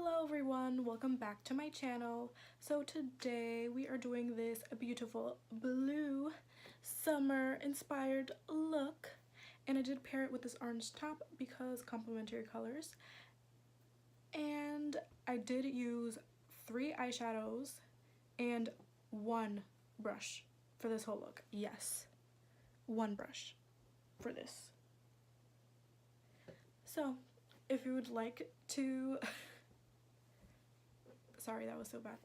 Hello everyone, welcome back to my channel. So today we are doing this beautiful blue summer inspired look, and I did pair it with this orange top because complementary colors. And I did use 3 eyeshadows and 1 brush for this whole look. Yes, 1 brush for this. So if you would like to sorry, that was so bad.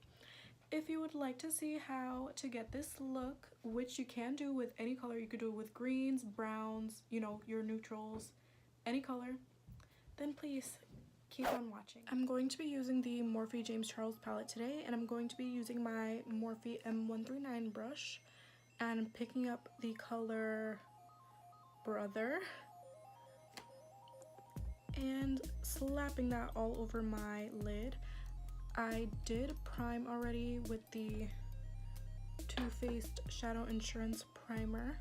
If you would like to see how to get this look, which you can do with any color, you could do it with greens, browns, you know, your neutrals, any color, then please keep on watching. I'm going to be using the Morphe James Charles palette today, and I'm going to be using my Morphe M139 brush, and I'm picking up the color Brother and slapping that all over my lid. I did prime already with the Too Faced Shadow Insurance Primer.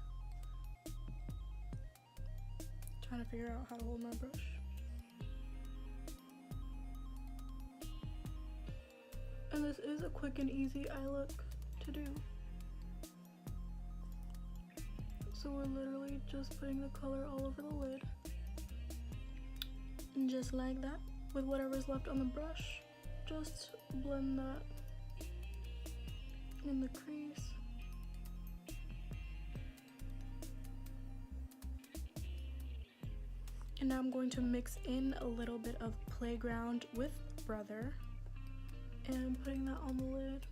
Trying to figure out how to hold my brush. And this is a quick and easy eye look to do. So we're literally just putting the color all over the lid. And just like that, with whatever's left on the brush. Just blend that in the crease. And now I'm going to mix in a little bit of Playground with Brother, and I'm putting that on the lid.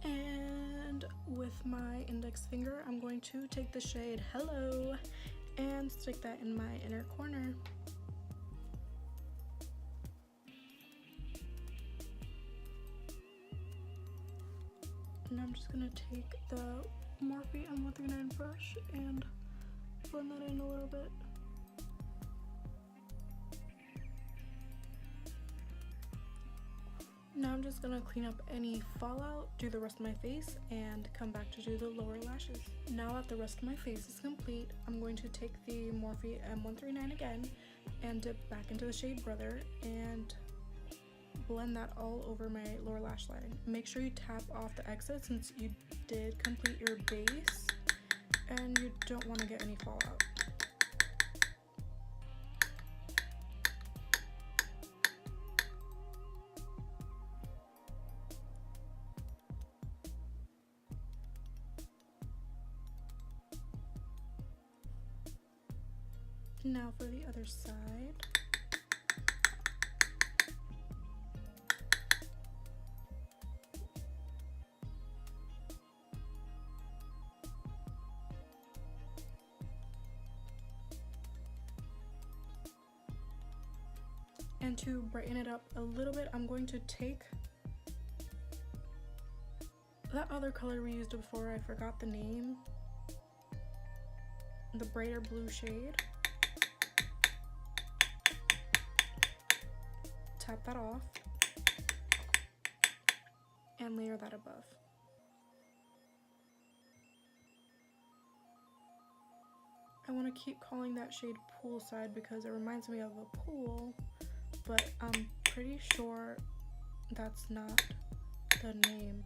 And with my index finger, I'm going to take the shade Hello and stick that in my inner corner. And I'm just gonna take the Morphe M139 brush and blend that in a little bit. Now I'm just gonna clean up any fallout, do the rest of my face, and come back to do the lower lashes. Now that the rest of my face is complete, I'm going to take the Morphe M139 again and dip back into the shade Brother and blend that all over my lower lash line. Make sure you tap off the excess since you did complete your base and you don't want to get any fallout. Now for the other side. And to brighten it up a little bit, I'm going to take that other color we used before, I forgot the name, the brighter blue shade. Tap that off and layer that above. I want to keep calling that shade Poolside because it reminds me of a pool, but I'm pretty sure that's not the name.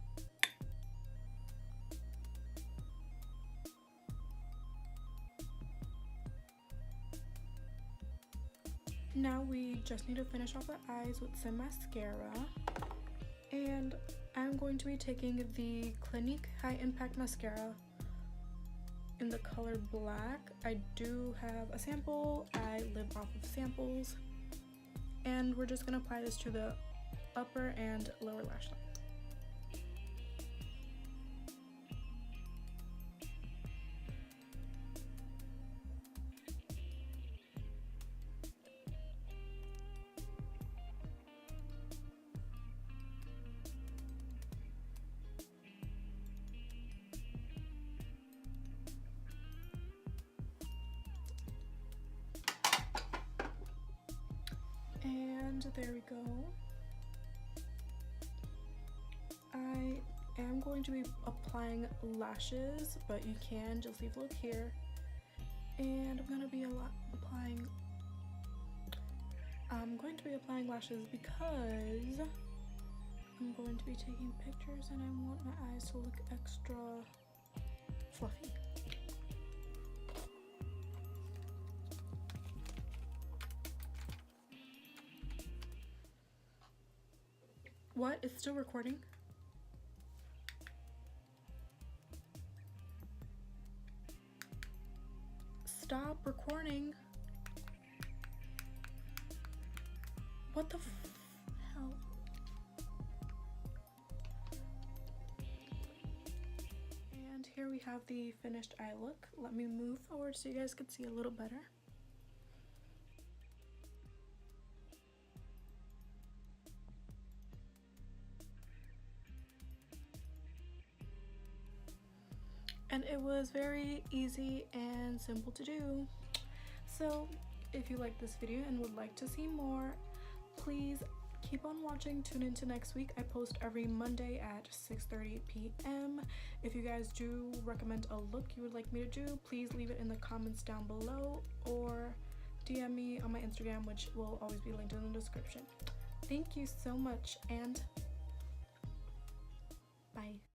Now we just need to finish off the eyes with some mascara, and I'm going to be taking the Clinique High Impact Mascara in the color Black. I do have a sample, I live off of samples, and we're just going to apply this to the upper and lower lash line. there we go. I am going to be applying lashes, but you can just leave a look here. And I'm going to be applying lashes because I'm going to be taking pictures and I want my eyes to look extra fluffy. What? It's still recording? Stop recording. What the hell? And here we have the finished eye look. Let me move forward so you guys can see a little better. And it was very easy and simple to do. So if you like this video and would like to see more, please keep on watching. Tune into next week. I post every Monday at 6:30 p.m. If you guys do recommend a look you would like me to do, please leave it in the comments down below or DM me on my Instagram, which will always be linked in the description. Thank you so much and bye.